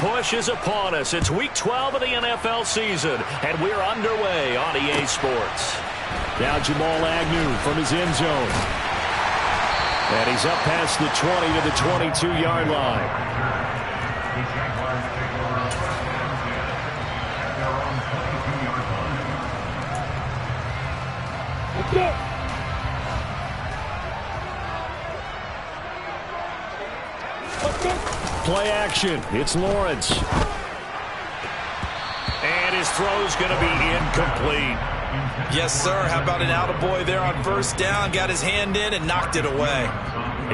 push is upon us. It's Week 12 of the NFL season, and we're underway on EA Sports. Now Jamal Agnew from his end zone. And he's up past the 20 to the 22-yard line. Play action. It's Lawrence. And his throw's going to be incomplete. Yes, sir. How about an attaboy there on first down? Got his hand in and knocked it away.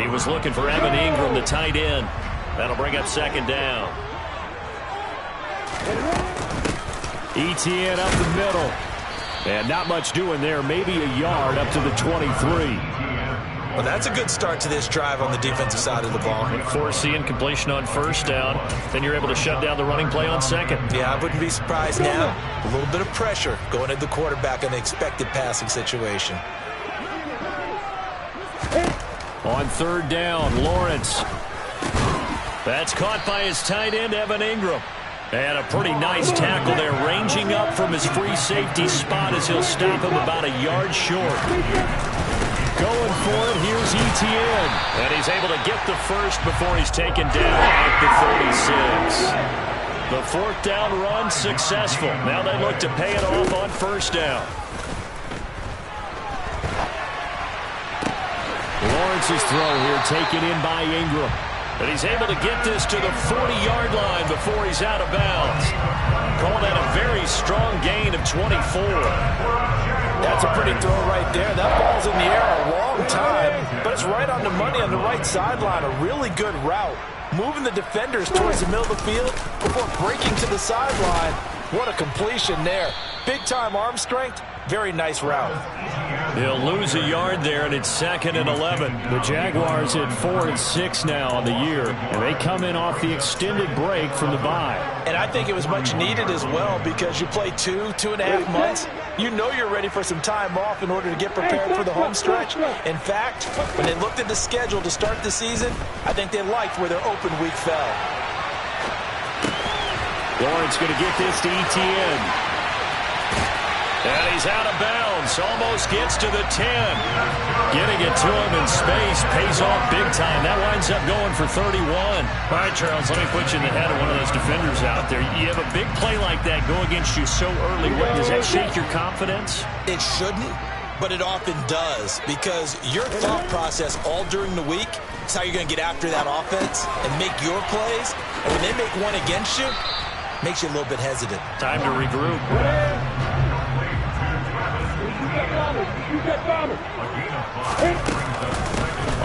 He was looking for Evan Ingram, the tight end. That'll bring up second down. ETN up the middle. And not much doing there. Maybe a yard up to the 23. Well, that's a good start to this drive on the defensive side of the ball. Force the incompletion on first down. Then you're able to shut down the running play on second. Yeah, I wouldn't be surprised now. A little bit of pressure going at the quarterback in the expected passing situation. On third down, Lawrence. That's caught by his tight end, Evan Ingram. And a pretty nice tackle there, ranging up from his free safety spot as he'll stop him about a yard short. Going for it, here's ETN. And he's able to get the first before he's taken down at the 36. The fourth down run successful. Now they look to pay it off on first down. Lawrence's throw here taken in by Ingram. And he's able to get this to the 40-yard line before he's out of bounds. Call that a very strong gain of 24. That's a pretty throw right there. That ball's in the air a long time, but it's right on the money on the right sideline. A really good route. Moving the defenders towards the middle of the field before breaking to the sideline. What a completion there. Big-time arm strength. Very nice route. He'll lose a yard there, and it's 2nd and 11. The Jaguars at 4-6 now on the year, and they come in off the extended break from the bye. And I think it was much needed as well because you play 2.5 months. You know you're ready for some time off in order to get prepared for the home stretch. In fact, when they looked at the schedule to start the season, I think they liked where their open week fell. Lawrence going to get this to ETN. And he's out of bounds. Almost gets to the 10. Getting it to him in space pays off big time. That winds up going for 31. All right, Charles, let me put you in the head of one of those defenders out there. You have a big play like that go against you so early. Does that shake your confidence? It shouldn't, but it often does because your thought process all during the week is how you're going to get after that offense and make your plays. And when they make one against you, it makes you a little bit hesitant. Time to regroup.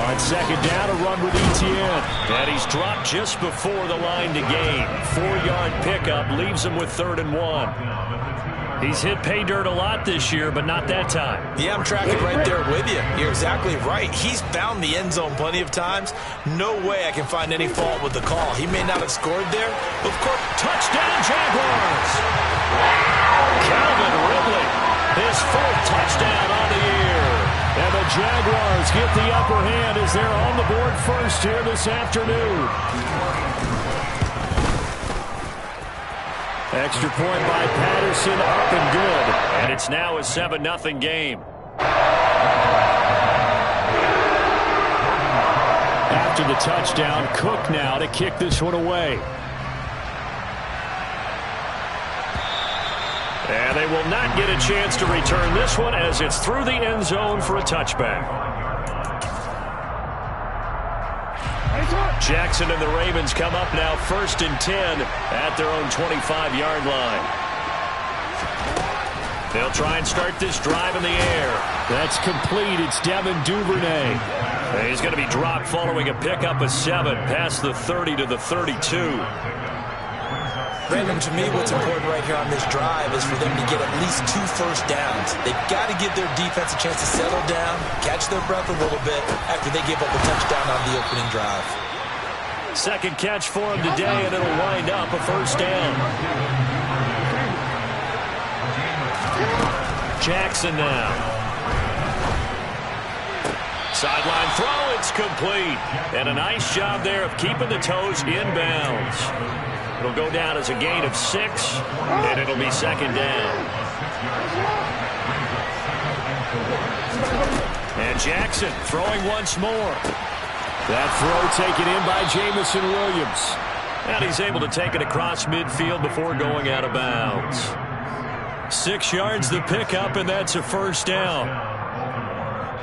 On second down, a run with ETN. And he's dropped just before the line to gain. 4-yard pickup leaves him with 3rd and 1. He's hit pay dirt a lot this year, but not that time. Yeah, I'm tracking right there with you. You're exactly right. He's found the end zone plenty of times. No way I can find any fault with the call. He may not have scored there, but of course, touchdown Jaguars! Calvin Ridley, his 4th touchdown on the year. And the Jaguars get the upper hand as they're on the board first here this afternoon. Extra point by Patterson, up and good. And it's now a 7-0 game. After the touchdown, Cook now to kick this one away. And they will not get a chance to return this one as it's through the end zone for a touchback. Jackson and the Ravens come up now 1st and 10 at their own 25-yard line. They'll try and start this drive in the air. That's complete. It's Devin Duvernay. And he's going to be dropped following a pickup of 7 past the 30 to the 32. Brandon, to me, what's important right here on this drive is for them to get at least 2 first downs. They've got to give their defense a chance to settle down, catch their breath a little bit after they give up a touchdown on the opening drive. Second catch for him today, and it'll wind up a first down. Jackson now. Sideline throw, it's complete. And a nice job there of keeping the toes in bounds. It'll go down as a gain of 6, and it'll be second down. And Jackson throwing once more. That throw taken in by Jamison Williams. And he's able to take it across midfield before going out of bounds. 6 yards the pickup, and that's a first down.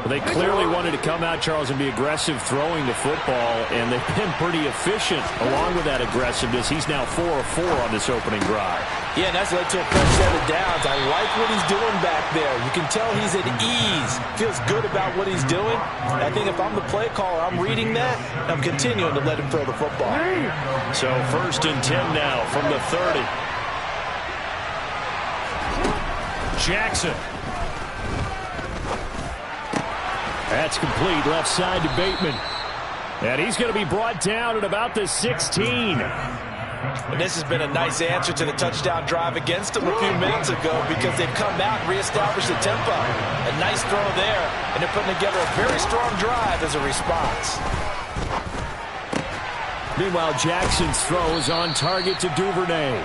Well, they clearly wanted to come out, Charles, and be aggressive throwing the football, and they've been pretty efficient along with that aggressiveness. He's now 4 of 4 on this opening drive. Yeah, and that's led to a fresh set of downs. I like what he's doing back there. You can tell he's at ease. Feels good about what he's doing. I think if I'm the play caller, I'm reading that, and I'm continuing to let him throw the football. So 1st and 10 now from the 30. Jackson. That's complete, left side to Bateman. And he's going to be brought down at about the 16. And this has been a nice answer to the touchdown drive against them a few minutes ago because they've come out and reestablished the tempo. A nice throw there, and they're putting together a very strong drive as a response. Meanwhile, Jackson's throw is on target to Duvernay.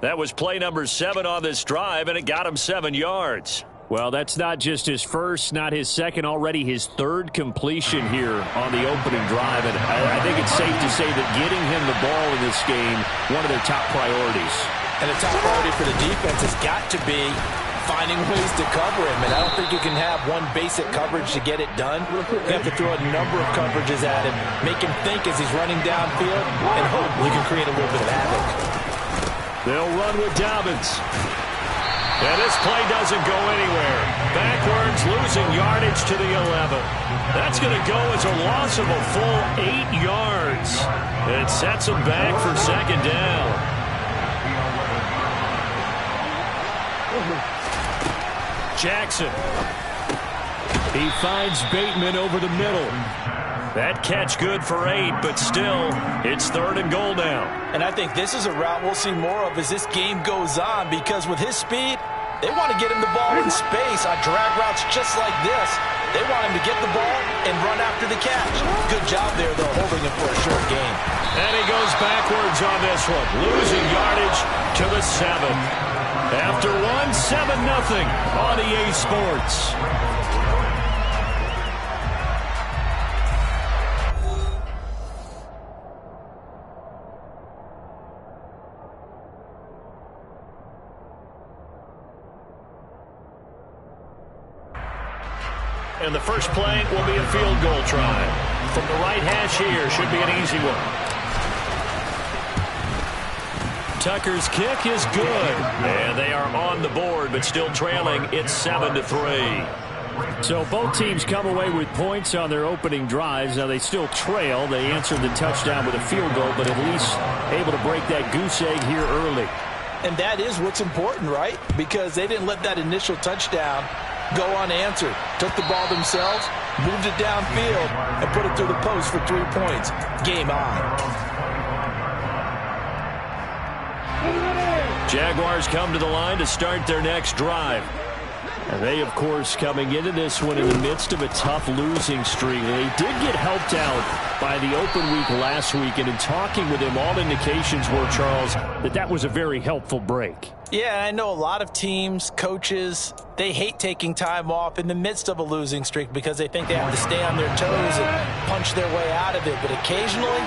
That was play number 7 on this drive, and it got him 7 yards. Well, that's not just his first, not his second, already his 3rd completion here on the opening drive. And I think it's safe to say that getting him the ball in this game, one of their top priorities. And the top priority for the defense has got to be finding ways to cover him. And I don't think you can have one basic coverage to get it done. You have to throw a number of coverages at him, make him think as he's running downfield, and hope you can create a little bit of havoc. They'll run with Dobbins. And this play doesn't go anywhere. Backwards, losing yardage to the 11. That's going to go as a loss of a full 8 yards. It sets him back for second down. Jackson. He finds Bateman over the middle. That catch good for 8, but still, it's 3rd and goal now. And I think this is a route we'll see more of as this game goes on because with his speed, they want to get him the ball in space on drag routes just like this. They want him to get the ball and run after the catch. Good job there, though, holding him for a short gain. And he goes backwards on this one, losing yardage to the 7. After one, 7-0 on EA Sports. And the first play will be a field goal try. From the right hash here, should be an easy one. Tucker's kick is good. And they are on the board, but still trailing. It's 7-3. So both teams come away with points on their opening drives. Now they still trail. They answered the touchdown with a field goal, but at least able to break that goose egg here early. And that is what's important, right? Because they didn't let that initial touchdown go unanswered. Took the ball themselves, moved it downfield, and put it through the post for 3 points. Game on. Jaguars come to the line to start their next drive. And they, of course, coming into this one in the midst of a tough losing streak. They did get helped out by the open week last week, and in talking with him, all indications were, Charles, that was a very helpful break. Yeah, I know a lot of teams, coaches, they hate taking time off in the midst of a losing streak because they think they have to stay on their toes and punch their way out of it. But occasionally,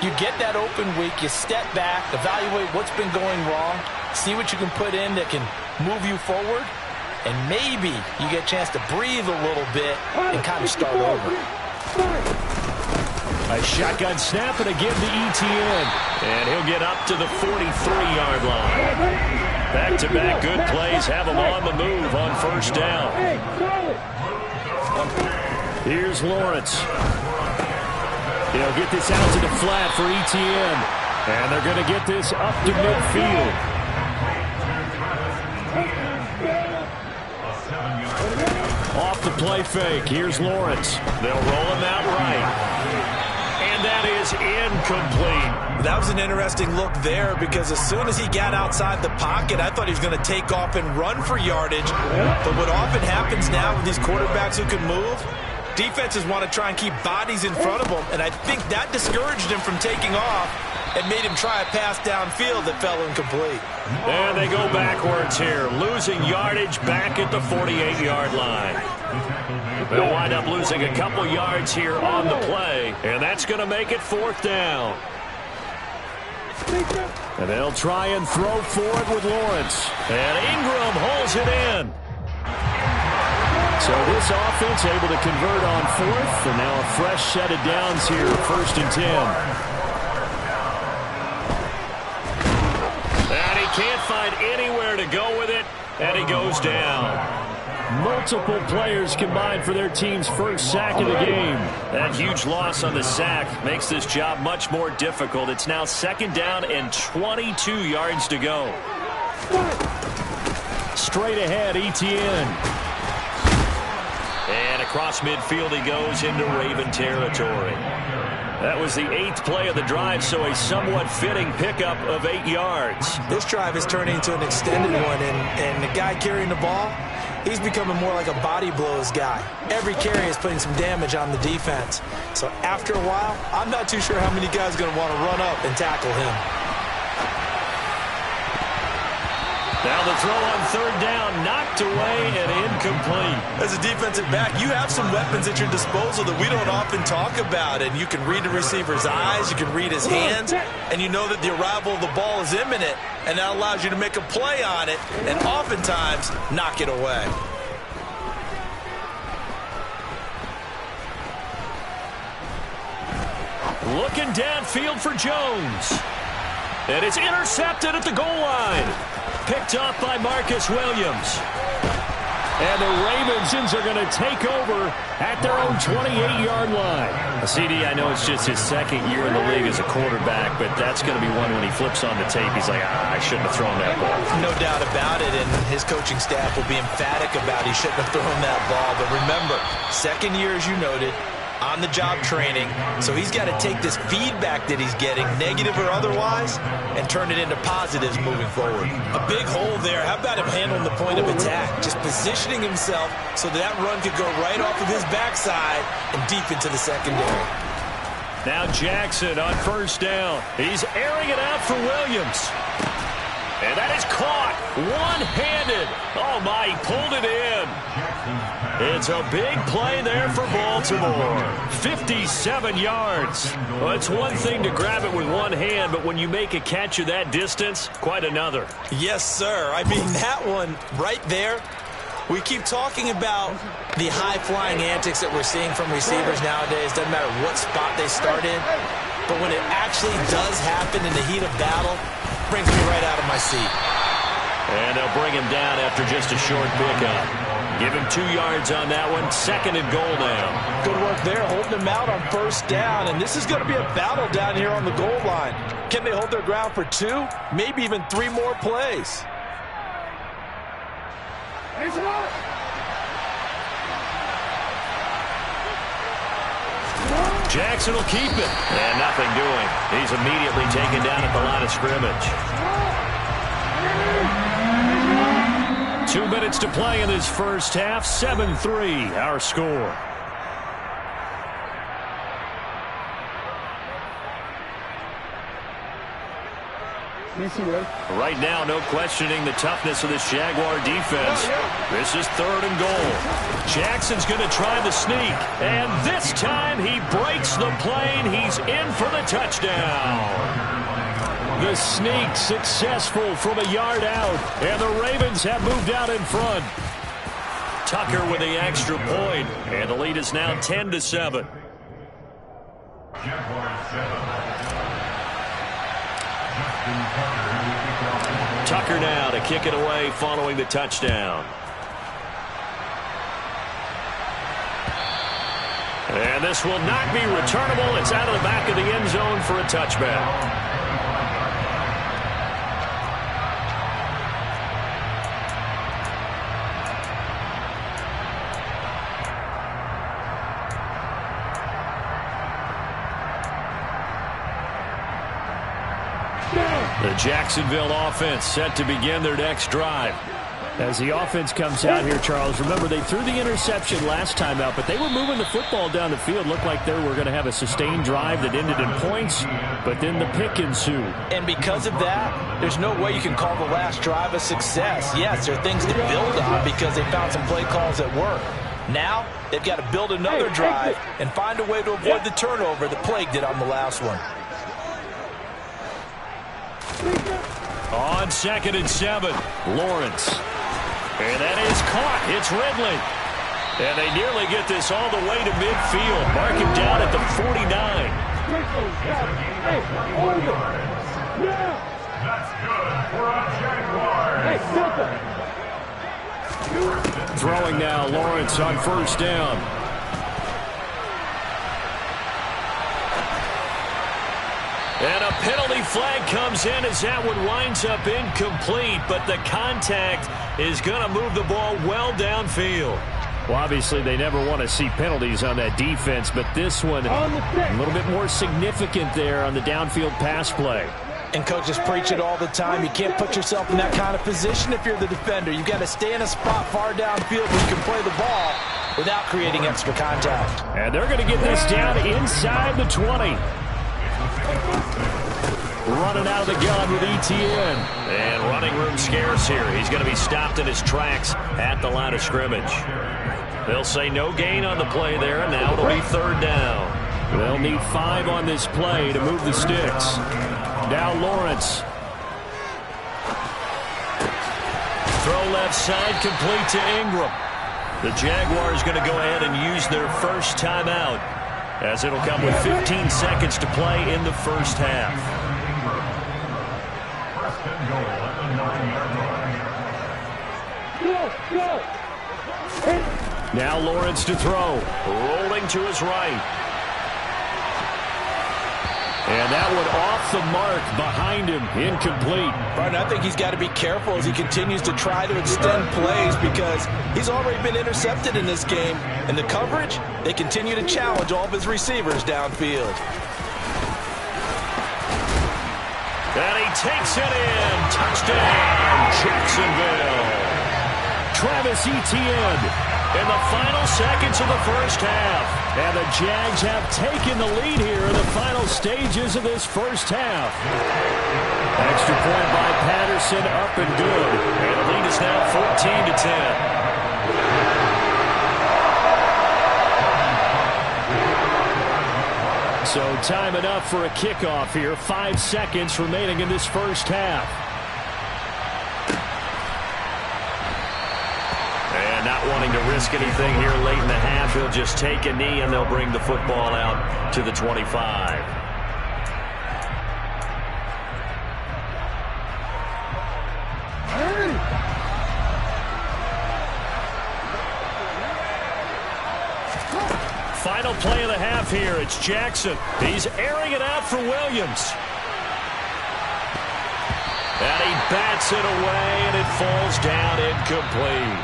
you get that open week, you step back, evaluate what's been going wrong, see what you can put in that can move you forward, and maybe you get a chance to breathe a little bit and kind of start over. A shotgun snap and a give to Etienne. And he'll get up to the 43-yard line. Back-to-back good plays have him on the move on first down. Here's Lawrence. He'll get this out to the flat for Etienne. And they're going to get this up to midfield. Off the play fake. Here's Lawrence. They'll roll him out right. And that is incomplete. That was an interesting look there because as soon as he got outside the pocket, I thought he was going to take off and run for yardage. But what often happens now with these quarterbacks who can move, defenses want to try and keep bodies in front of them, and I think that discouraged him from taking off. and made him try a pass downfield that fell incomplete. And they go backwards here, losing yardage back at the 48-yard line. They'll wind up losing a couple yards here on the play, and that's going to make it 4th down. And they'll try and throw forward with Lawrence. And Ingram holds it in. So this offense able to convert on 4th, and now a fresh set of downs here, 1st and 10. And he can't find anywhere to go with it, and he goes down. Multiple players combined for their team's first sack of the game. That huge loss on the sack makes this job much more difficult. It's now 2nd down and 22 yards to go. Straight ahead, Etienne. And across midfield he goes into Raven territory. That was the 8th play of the drive, so a somewhat fitting pickup of 8 yards. This drive is turning into an extended one, and the guy carrying the ball, he's becoming more like a body blows guy. Every carry is putting some damage on the defense. So after a while, I'm not too sure how many guys are going to want to run up and tackle him. Now the throw on 3rd down, knocked away and incomplete. As a defensive back, you have some weapons at your disposal that we don't often talk about. And you can read the receiver's eyes, you can read his hands, and you know that the arrival of the ball is imminent. And that allows you to make a play on it and oftentimes knock it away. Looking downfield for Jones. And it's intercepted at the goal line. Picked off by Marcus Williams. And the Ravens are going to take over at their own 28-yard line. CD, I know it's just his 2nd year in the league as a quarterback, but that's going to be one when he flips on the tape. He's like, I shouldn't have thrown that ball. No doubt about it, and his coaching staff will be emphatic about he shouldn't have thrown that ball. But remember, 2nd year, as you noted, on-the-job training, so he's got to take this feedback that he's getting, negative or otherwise, and turn it into positives moving forward. A big hole there. How about him handling the point of attack? Just positioning himself so that run could go right off of his backside and deep into the secondary. Now Jackson on 1st down. He's airing it out for Williams. And that is caught one-handed. Oh, my, he pulled it in. It's a big play there for Baltimore. 57 yards. Well, it's one thing to grab it with one hand, but when you make a catch of that distance, quite another. Yes, sir. I mean, that one right there, we keep talking about the high-flying antics that we're seeing from receivers nowadays. Doesn't matter what spot they start in. But when it actually does happen in the heat of battle, brings me right out of my seat. And they'll bring him down after just a short pickup. Give him 2 yards on that one. 2nd and goal now. Good work there, holding him out on 1st down. And this is going to be a battle down here on the goal line. Can they hold their ground for 2, maybe even 3 more plays? Jackson will keep it. And nothing doing. He's immediately taken down at the line of scrimmage. 2 minutes to play in this first half. 7-3 our score. Right now, no questioning the toughness of this Jaguar defense. This is 3rd and goal. Jackson's going to try the sneak. And this time he breaks the plane. He's in for the touchdown. The sneak successful from a yard out. And the Ravens have moved out in front. Tucker with the extra point. And the lead is now 10-7. Tucker now to kick it away following the touchdown. And this will not be returnable. It's out of the back of the end zone for a touchback. The Jacksonville offense set to begin their next drive. As the offense comes out here, Charles, remember they threw the interception last time out, but they were moving the football down the field. Looked like they were going to have a sustained drive that ended in points, but then the pick ensued. And because of that, there's no way you can call the last drive a success. Yes, there are things to build on because they found some play calls that work. Now, they've got to build another drive and find a way to avoid the turnover that Plague did on the last one. On 2nd and 7, Lawrence. And that is caught. It's Ridley. And they nearly get this all the way to midfield. Mark him down at the 49. That's good for a Jaguar. Throwing now, Lawrence on 1st down. And a penalty flag comes in as that one winds up incomplete, but the contact is going to move the ball well downfield. Well, obviously, they never want to see penalties on that defense, but this one a little bit more significant there on the downfield pass play. And coaches preach it all the time. You can't put yourself in that kind of position if you're the defender. You've got to stay in a spot far downfield where you can play the ball without creating extra contact. And they're going to get this down inside the 20. Running out of the gun with Etienne. And running room scarce here. He's going to be stopped in his tracks at the line of scrimmage. They'll say no gain on the play there, and now it'll be 3rd down. They'll need 5 on this play to move the sticks. Now Lawrence. Throw left side, complete to Ingram. The Jaguars going to go ahead and use their first timeout, as it'll come with 15 seconds to play in the first half. Now Lawrence to throw. Rolling to his right. And that one off the mark behind him. Incomplete. Right, I think he's got to be careful as he continues to try to extend plays because he's already been intercepted in this game. And the coverage, they continue to challenge all of his receivers downfield. And he takes it in. Touchdown, Jacksonville. Travis Etienne in the final seconds of the first half. And the Jags have taken the lead here in the final stages of this first half. Extra point by Patterson, up and good. And the lead is now 14-10. So time enough for a kickoff here. 5 seconds remaining in this first half. And not wanting to risk anything here late in the half, he'll just take a knee and they'll bring the football out to the 25. Final play of the half here. It's Jackson. He's airing it out for Williams. And he bats it away, and it falls down incomplete.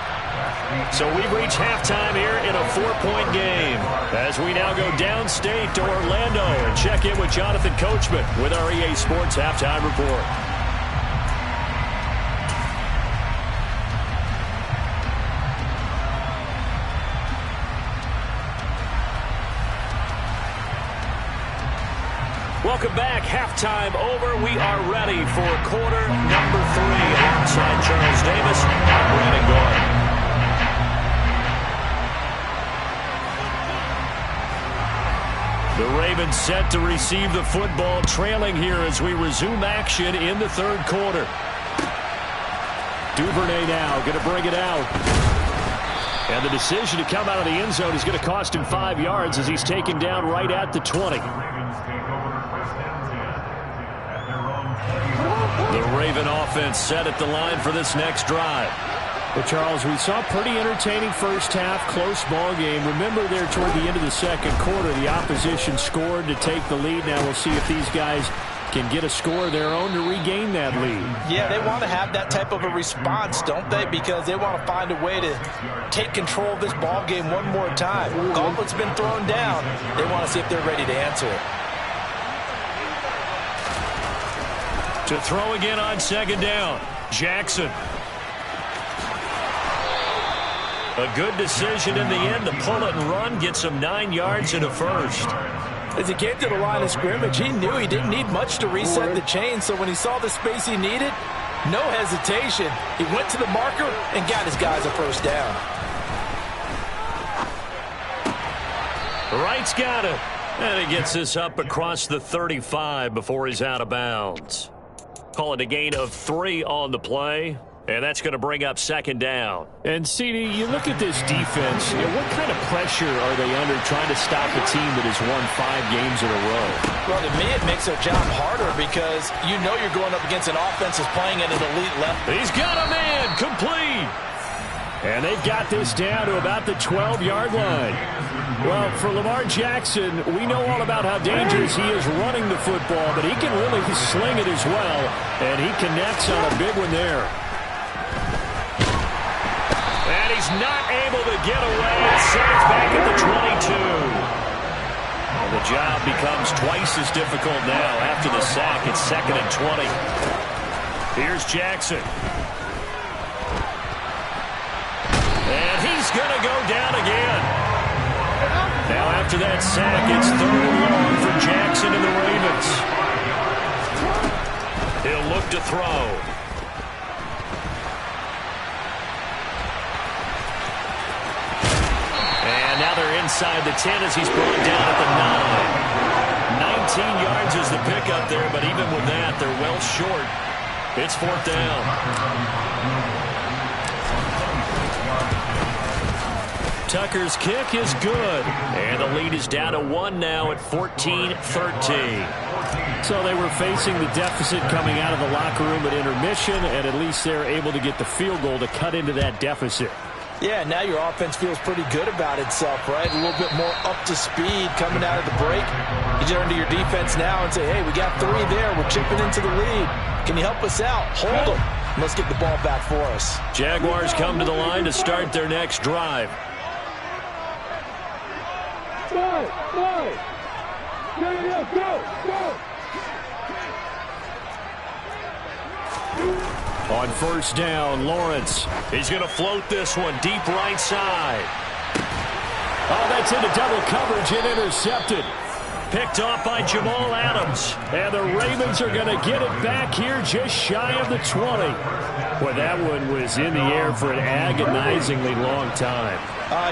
So we reach halftime here in a 4-point game as we now go downstate to Orlando and check in with Jonathan Coachman with our EA Sports Halftime Report. Welcome back. Halftime over. We are ready for quarter number 3. Alongside Charles Davis, I'm Brandon Gordon. The Ravens set to receive the football, trailing here as we resume action in the third quarter. Duvernay now going to bring it out. And the decision to come out of the end zone is going to cost him 5 yards as he's taken down right at the 20. The Raven offense set at the line for this next drive. Well, Charles, we saw a pretty entertaining first half, close ball game. Remember there toward the end of the second quarter, the opposition scored to take the lead. Now we'll see if these guys can get a score of their own to regain that lead. Yeah, they want to have that type of a response, don't they? Because they want to find a way to take control of this ball game one more time. Gauntlet's been thrown down. They want to see if they're ready to answer it. To throw again on second down, Jackson. A good decision in the end to pull it and run, get some 9 yards and a first. As he came to the line of scrimmage, he knew he didn't need much to reset the chain, so when he saw the space he needed, no hesitation. He went to the marker and got his guys a first down. Wright's got it. And he gets this up across the 35 before he's out of bounds. Call it a gain of 3 on the play. And that's going to bring up second down. And, CD, you look at this defense, what kind of pressure are they under trying to stop a team that has won 5 games in a row? Well, to me, it makes their job harder because you know you're going up against an offense that's playing at an elite level. He's got a man complete. And they've got this down to about the 12-yard line. Well, for Lamar Jackson, we know all about how dangerous he is running the football, but he can really sling it as well, and he connects on a big one there. And he's not able to get away. Saves back at the 22. And the job becomes twice as difficult now after the sack. It's 2nd and 20. Here's Jackson. And he's going to go down again. Now after that sack, it's 3rd and long for Jackson and the Ravens. He'll look to throw. And now they're inside the 10 as he's brought down at the 9. 19 yards is the pickup there, but even with that, they're well short. It's 4th down. Tucker's kick is good. And the lead is down to 1 now at 14-13. So they were facing the deficit coming out of the locker room at intermission, and at least they're able to get the field goal to cut into that deficit. Yeah, now your offense feels pretty good about itself, right? A little bit more up to speed coming out of the break. You turn to your defense now and say, hey, we got 3 there. We're chipping into the lead. Can you help us out? Hold them. Let's get the ball back for us. Jaguars come to the line to start their next drive. On first down, Lawrence. He's going to float this one deep right side. Oh, that's into double coverage and intercepted. Picked off by Jamal Adams. And the Ravens are going to get it back here just shy of the 20. Boy, that one was in the air for an agonizingly long time.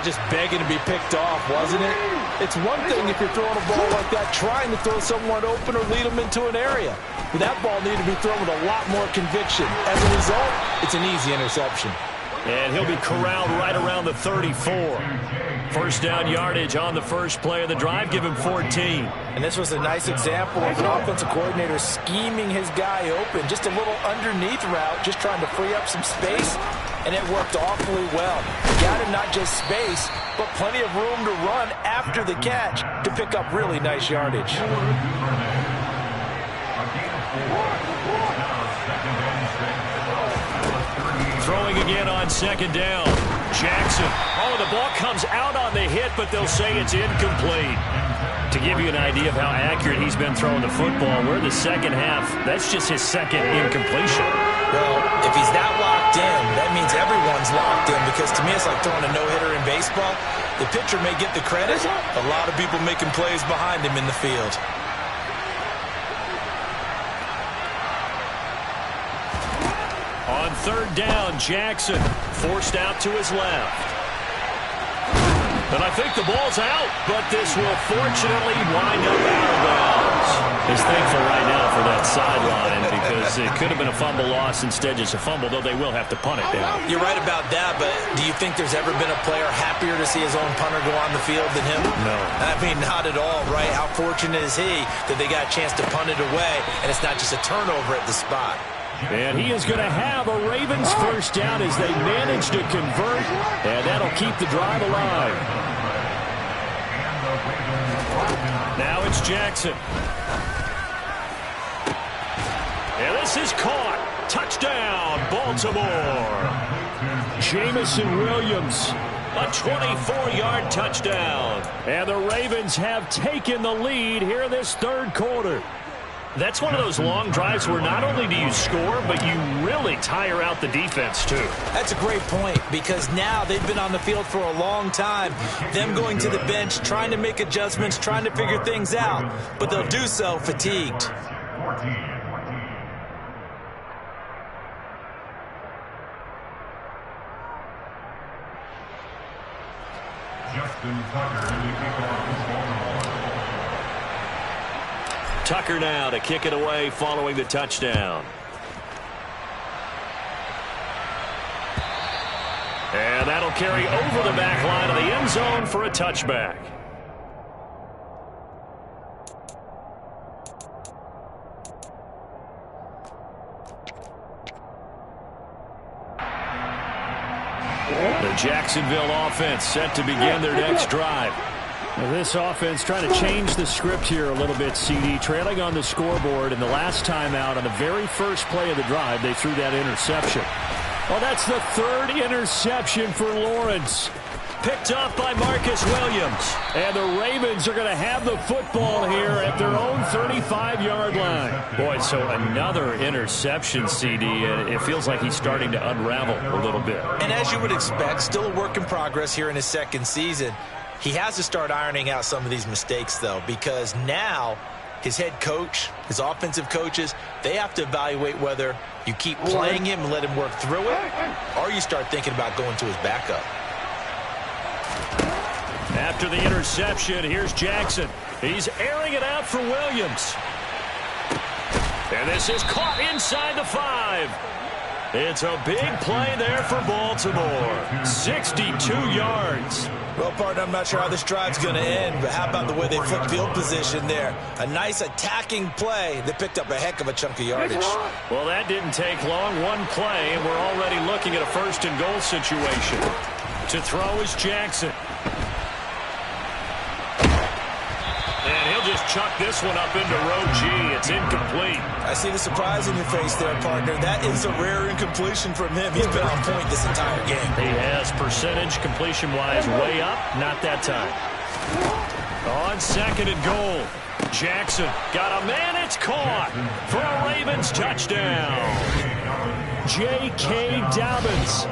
Just begging to be picked off, wasn't it? It's one thing if you're throwing a ball like that, trying to throw someone open or lead them into an area. But that ball needed to be thrown with a lot more conviction. As a result, it's an easy interception. And he'll be corralled right around the 34. First down yardage on the first play of the drive. Give him 14. And this was a nice example of an offensive coordinator scheming his guy open. Just a little underneath route, just trying to free up some space. And it worked awfully well. He got him not just space, but plenty of room to run after the catch to pick up really nice yardage. Throwing again on second down. Jackson. Oh, the ball comes out on the hit, but they'll say it's incomplete. To give you an idea of how accurate he's been throwing the football, we're in the second half. That's just his second incompletion. Well, if he's that locked in, that means everyone's locked in, because to me it's like throwing a no-hitter in baseball. The pitcher may get the credit. A lot of people making plays behind him in the field. On third down, Jackson forced out to his left. And I think the ball's out, but this will fortunately wind up out of bounds. He's thankful right now for that sideline because it could have been a fumble loss, instead just a fumble, though they will have to punt it down. You're right about that, but do you think there's ever been a player happier to see his own punter go on the field than him? No. I mean, not at all, right? How fortunate is he that they got a chance to punt it away, and it's not just a turnover at the spot. And he is going to have a Ravens first down as they manage to convert, and that'll keep the drive alive. Now it's Jackson. And this is caught. Touchdown, Baltimore. Jamison Williams. A 24-yard touchdown. And the Ravens have taken the lead here in this third quarter. That's one of those long drives where not only do you score, but you really tire out the defense, too. That's a great point, because now they've been on the field for a long time. Them going to the bench, trying to make adjustments, trying to figure things out, but they'll do so fatigued. Tucker now to kick it away following the touchdown. And that'll carry over the back line of the end zone for a touchback. The Jacksonville offense set to begin their next drive. Well, this offense trying to change the script here a little bit, CD. Trailing on the scoreboard, and the last time out on the very first play of the drive, they threw that interception. Well, that's the third interception for Lawrence. Picked up by Marcus Williams. And the Ravens are going to have the football here at their own 35-yard line. Boy, so another interception, CD, and it feels like he's starting to unravel a little bit. And as you would expect, still a work in progress here in his second season. He has to start ironing out some of these mistakes, though, because now his head coach, his offensive coaches, they have to evaluate whether you keep playing him and let him work through it, or you start thinking about going to his backup. After the interception, here's Jackson. He's airing it out for Williams. And this is caught inside the 5. It's a big play there for Baltimore. 62 yards. Well, partner, I'm not sure how this drive's going to end, but how about the way they flipped field position there? A nice attacking play that picked up a heck of a chunk of yardage. Well, that didn't take long. One play, and we're already looking at a first-and-goal situation. To throw is Jackson. And he'll just chuck this one up into row G. It's incomplete. I see the surprise in your face there, partner. That is a rare incompletion from him. He's been on point this entire game. He has percentage completion-wise way up. Not that time. On second and goal. Jackson got a man. It's caught for a Ravens touchdown. J.K. Dobbins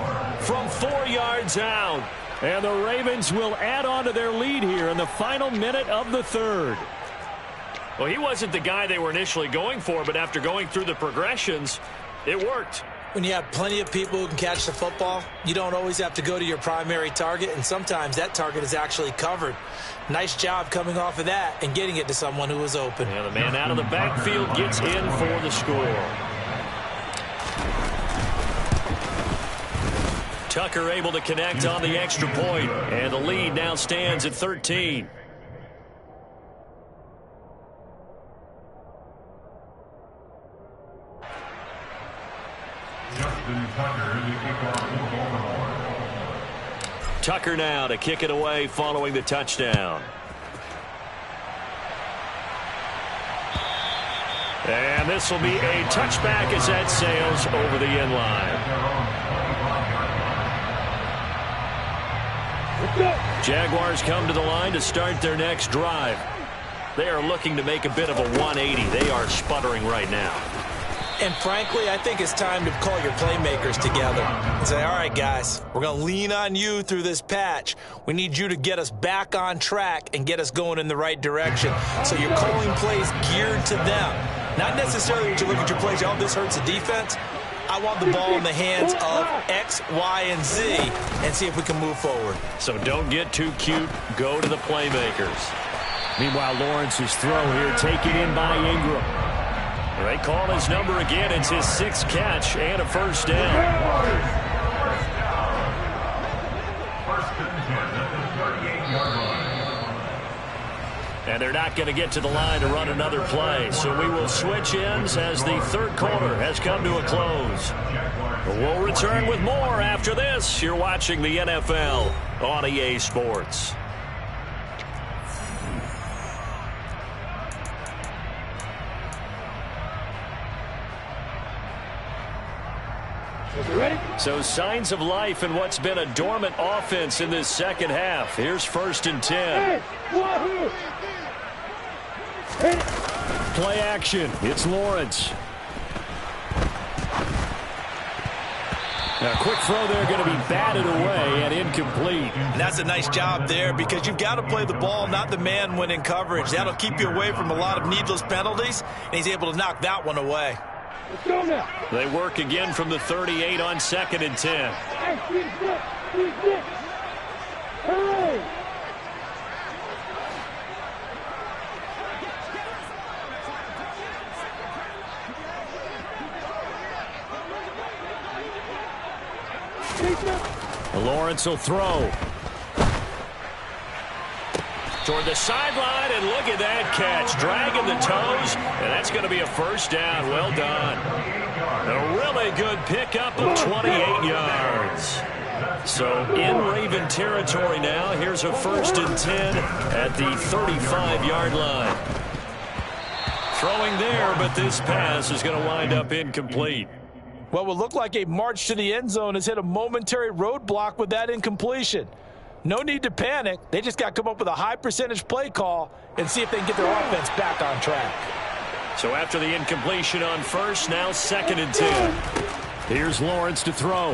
from 4 yards out. And the Ravens will add on to their lead here in the final minute of the third. Well, he wasn't the guy they were initially going for, but after going through the progressions, it worked. When you have plenty of people who can catch the football, you don't always have to go to your primary target, and sometimes that target is actually covered. Nice job coming off of that and getting it to someone who was open. Yeah, the man out of the backfield gets in for the score. Tucker able to connect on the extra point, and the lead now stands at 13. Tucker now to kick it away following the touchdown. And this will be a touchback as that sails over the end line. Jaguars come to the line to start their next drive. They are looking to make a bit of a 180. They are sputtering right now. And frankly, I think it's time to call your playmakers together and say, all right, guys, we're going to lean on you through this patch. We need you to get us back on track and get us going in the right direction. So you're calling plays geared to them. Not necessarily when you look at your plays, oh, this hurts the defense. I want the ball in the hands of X, Y, and Z and see if we can move forward. So don't get too cute. Go to the playmakers. Meanwhile, Lawrence's throw here taken in by Ingram. They call his number again. It's his 6th catch and a first down. And they're not going to get to the line to run another play. So we will switch ends as the third quarter has come to a close. We'll return with more after this. You're watching the NFL on EA Sports. So signs of life in what's been a dormant offense in this second half. Here's 1st and 10. play action. It's Lawrence. A quick throw there going to be batted away and incomplete. And that's a nice job there because you've got to play the ball, not the man when in coverage. That'll keep you away from a lot of needless penalties, and he's able to knock that one away. Let's go now. They work again from the 38 on 2nd and 10. Hooray! Lawrence will throw. Toward the sideline, and look at that catch. Dragging the toes, and that's going to be a first down. Well done. A really good pickup of 28 yards. So in Raven territory now. Here's a 1st and 10 at the 35-yard line. Throwing there, but this pass is going to wind up incomplete. What will look like a march to the end zone has hit a momentary roadblock with that incompletion. No need to panic. They just got to come up with a high percentage play call and see if they can get their offense back on track. So after the incompletion on 1st, now 2nd and 10. Here's Lawrence to throw.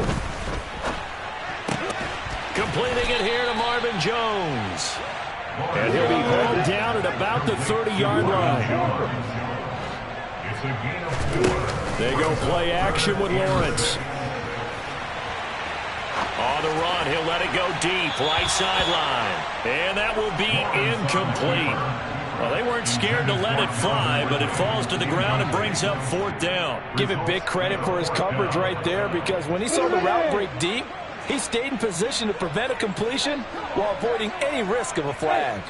Completing it here to Marvin Jones. And he'll be hauled down at about the 30-yard line. They go play action with Lawrence. On the run, he'll let it go deep, right sideline. And that will be incomplete. Well, they weren't scared to let it fly, but it falls to the ground and brings up 4th down. Give it big credit for his coverage right there because when he saw the route break deep, he stayed in position to prevent a completion while avoiding any risk of a flag.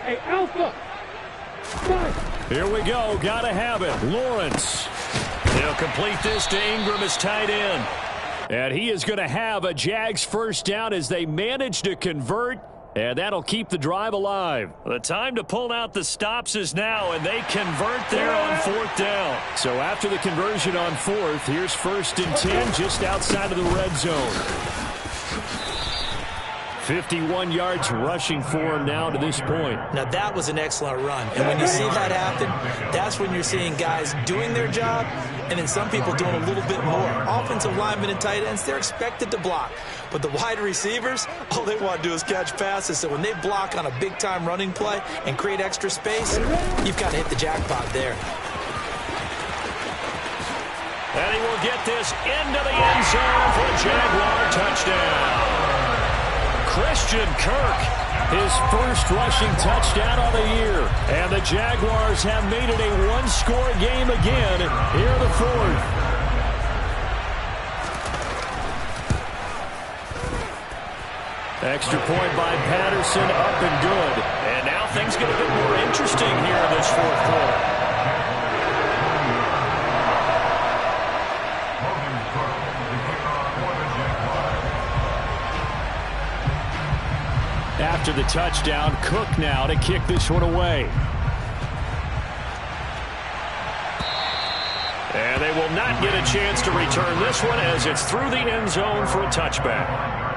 Hey, Alpha! Here we go. Got to have it. Lawrence. They'll complete this to Ingram as tight end. And he is going to have a Jags first down as they manage to convert. And that'll keep the drive alive. The time to pull out the stops is now, and they convert there on 4th down. So after the conversion on 4th, here's 1st and 10 just outside of the red zone. 51 yards rushing for him now to this point. Now that was an excellent run. And when you see that happen, that's when you're seeing guys doing their job and then some people doing a little bit more. Offensive linemen and tight ends, they're expected to block. But the wide receivers, all they want to do is catch passes. So when they block on a big-time running play and create extra space, you've got to hit the jackpot there. And he will get this into the end zone for a Jaguar touchdown. Christian Kirk, his first rushing touchdown of the year. And the Jaguars have made it a one-score game again here in the 4th. Extra point by Patterson, up and good. And now things get a bit more interesting here in this 4th quarter. After the touchdown, Cook now to kick this one away. And they will not get a chance to return this one as it's through the end zone for a touchback.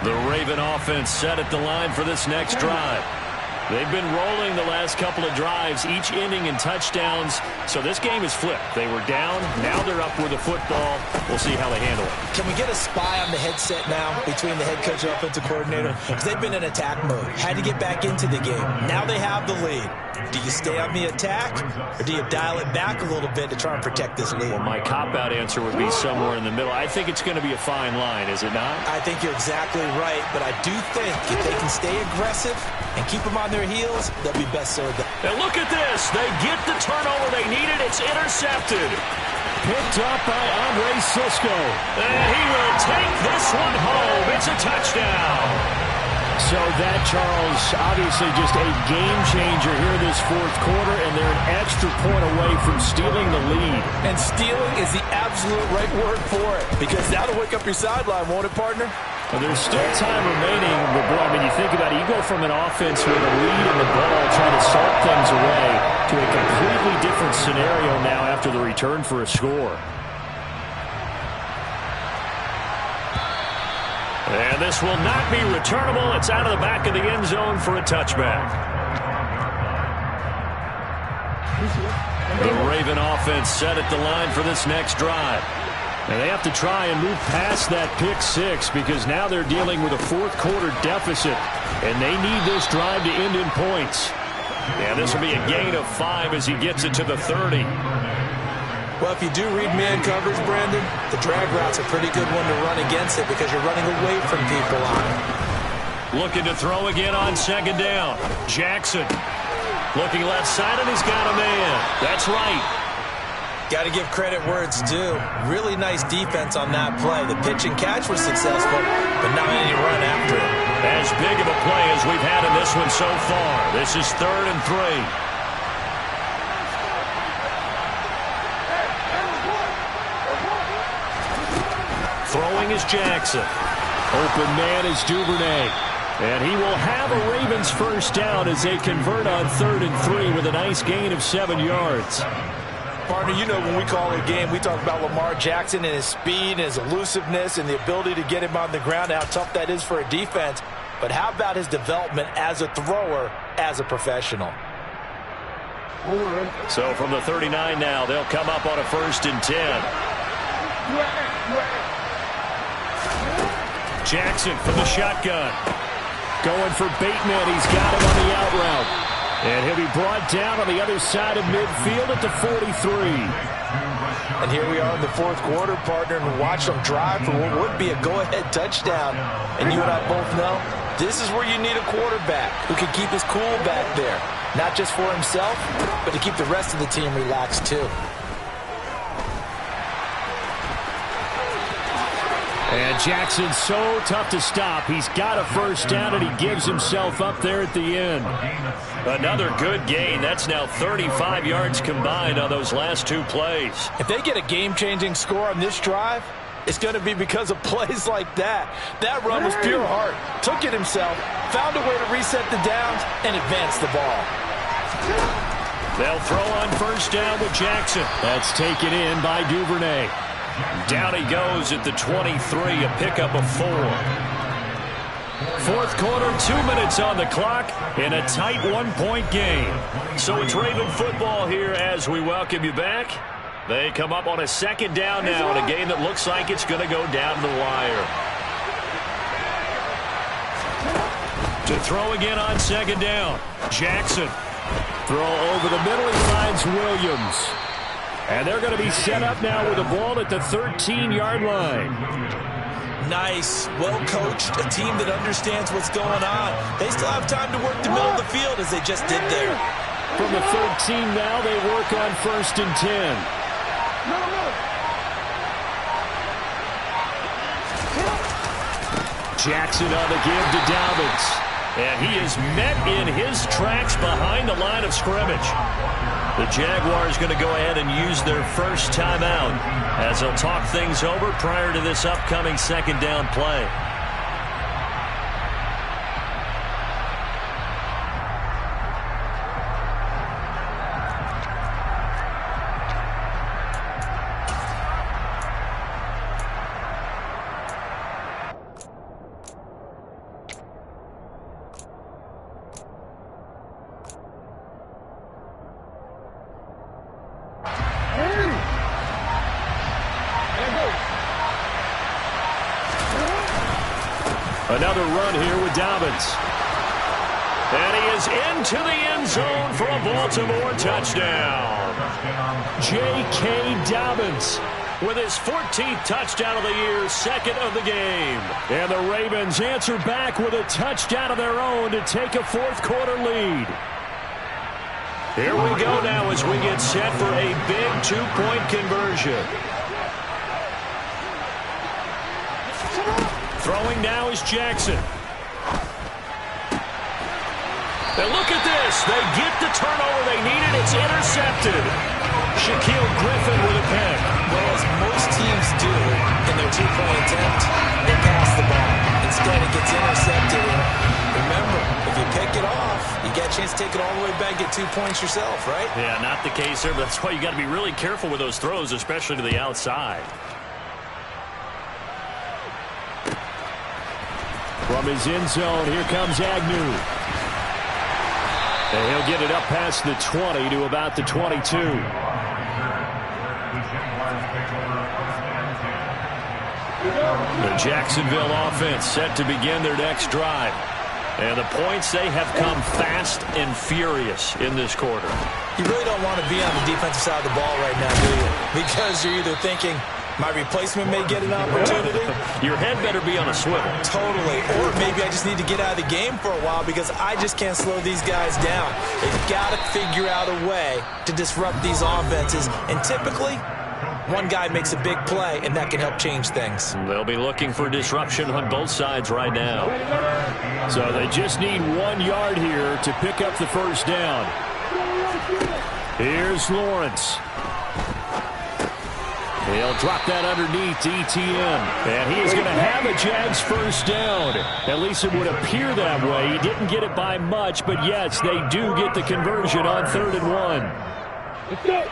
The Raven offense set at the line for this next drive. They've been rolling the last couple of drives, each ending in touchdowns. So this game is flipped. They were down. Now they're up with the football. We'll see how they handle it. Can we get a spy on the headset now between the head coach and offensive coordinator? Because they've been in attack mode. Had to get back into the game. Now they have the lead. Do you stay on the attack, or do you dial it back a little bit to try and protect this lead? Well, my cop-out answer would be somewhere in the middle. I think it's going to be a fine line, is it not? I think you're exactly right, but I do think if they can stay aggressive and keep them on their heels, they'll be best served. And look at this. They get the turnover they needed. It's intercepted. Picked up by Andre Sisco. And he will take this one home. It's a touchdown. So that, Charles, obviously just a game changer here this fourth quarter, and they're an extra point away from stealing the lead. And stealing is the absolute right word for it, because that'll wake up your sideline, won't it, partner? Well, there's still time remaining, but boy, I mean, you think about it, you go from an offense with a lead in the ball, trying to salt things away, to a completely different scenario now after the return for a score. And this will not be returnable. It's out of the back of the end zone for a touchback. The Raven offense set at the line for this next drive. And they have to try and move past that pick six because now they're dealing with a fourth quarter deficit. And they need this drive to end in points. And this will be a gain of 5 as he gets it to the 30. Well, if you do read man coverage, Brandon, the drag route's a pretty good one to run against it because you're running away from people on it. Looking to throw again on second down. Jackson looking left side, and he's got a man. That's right. Got to give credit where it's due. Really nice defense on that play. The pitch and catch was successful, but not any run after it. As big of a play as we've had in this one so far. This is 3rd and 3. Throwing is Jackson. Open man is Duvernay. And he will have a Ravens first down as they convert on 3rd and 3 with a nice gain of 7 yards. Partner, you know when we call a game, we talk about Lamar Jackson and his speed and his elusiveness and the ability to get him on the ground, how tough that is for a defense. But how about his development as a thrower, as a professional? So from the 39 now, they'll come up on a 1st and 10. Jackson from the shotgun. Going for Bateman. He's got him on the out route. And he'll be brought down on the other side of midfield at the 43. And here we are in the fourth quarter, partner, and watch them drive for what would be a go-ahead touchdown. And you and I both know this is where you need a quarterback who can keep his cool back there. Not just for himself, but to keep the rest of the team relaxed too. And Jackson's so tough to stop. He's got a first down, and he gives himself up there at the end. Another good gain. That's now 35 yards combined on those last 2 plays. If they get a game-changing score on this drive, it's going to be because of plays like that. That run was pure heart. Took it himself, found a way to reset the downs, and advance the ball. They'll throw on first down with Jackson. That's taken in by Duvernay. Down he goes at the 23, a pickup of 4. Fourth quarter, 2 minutes on the clock, in a tight 1-point game. So it's Raven football here as we welcome you back. They come up on a 2nd down now in a game that looks like it's going to go down to the wire. To throw again on 2nd down, Jackson. Throw over the middle, he finds Williams. And they're going to be set up now with the ball at the 13-yard line. Nice, well-coached, a team that understands what's going on. They still have time to work the middle of the field as they just did there. From the 13 now, they work on 1st and 10. Jackson on the give to Dobbins. And he is met in his tracks behind the line of scrimmage. The Jaguars going to go ahead and use their first timeout as they'll talk things over prior to this upcoming 2nd down play. Another run here with Dobbins. And he is into the end zone for a Baltimore touchdown. J.K. Dobbins with his 14th touchdown of the year, 2nd of the game. And the Ravens answer back with a touchdown of their own to take a fourth quarter lead. Here we go now as we get set for a big 2-point conversion. Throwing now is Jackson. And look at this. They get the turnover they needed. It's intercepted. Shaquille Griffin with a pick. Well, as most teams do in their two-point attempt, they pass the ball. Instead, it gets intercepted. And remember, if you pick it off, you get a chance to take it all the way back, get 2 points yourself, right? Yeah, not the case there, but that's why you got to be really careful with those throws, especially to the outside. From his end zone, here comes Agnew. And he'll get it up past the 20 to about the 22. The Jacksonville offense set to begin their next drive. And the points, they have come fast and furious in this quarter. You really don't want to be on the defensive side of the ball right now, do you? Because you're either thinking, my replacement may get an opportunity. Your head better be on a swivel. Totally. Or maybe I just need to get out of the game for a while because I just can't slow these guys down. They've got to figure out a way to disrupt these offenses. And typically, one guy makes a big play, and that can help change things. They'll be looking for disruption on both sides right now. So they just need 1 yard here to pick up the first down. Here's Lawrence. He'll drop that underneath to ETN. And he is going to have a Jags first down. At least it would appear that way. He didn't get it by much, but yes, they do get the conversion on 3rd and 1. Let's go.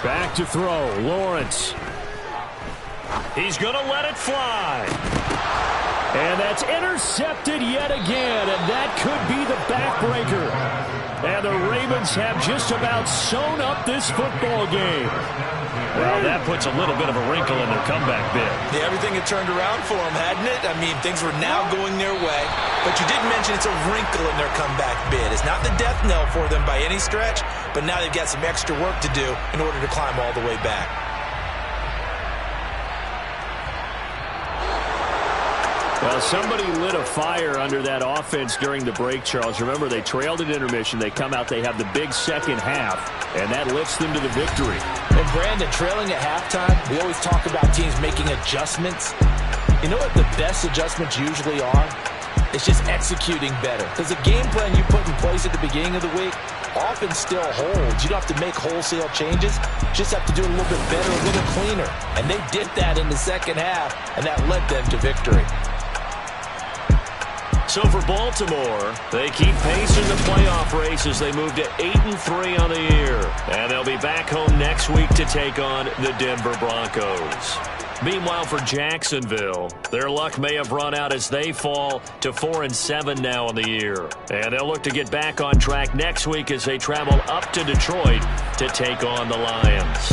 Back to throw. Lawrence. He's going to let it fly. And that's intercepted yet again, and that could be the backbreaker. And the Ravens have just about sewn up this football game. Well, that puts a little bit of a wrinkle in their comeback bid. Yeah, everything had turned around for them, hadn't it? I mean, things were now going their way. But you did mention it's a wrinkle in their comeback bid. It's not the death knell for them by any stretch, but now they've got some extra work to do in order to climb all the way back. Well, somebody lit a fire under that offense during the break, Charles. Remember, they trailed at intermission. They come out, they have the big second half, and that lifts them to the victory. And Brandon, trailing at halftime, we always talk about teams making adjustments. You know what the best adjustments usually are? It's just executing better. Because the game plan you put in place at the beginning of the week often still holds. You don't have to make wholesale changes. You just have to do it a little bit better, a little cleaner. And they did that in the second half, and that led them to victory. So for Baltimore, they keep pace in the playoff race as they move to 8-3 on the year. And they'll be back home next week to take on the Denver Broncos. Meanwhile, for Jacksonville, their luck may have run out as they fall to 4-7 now on the year. And they'll look to get back on track next week as they travel up to Detroit to take on the Lions.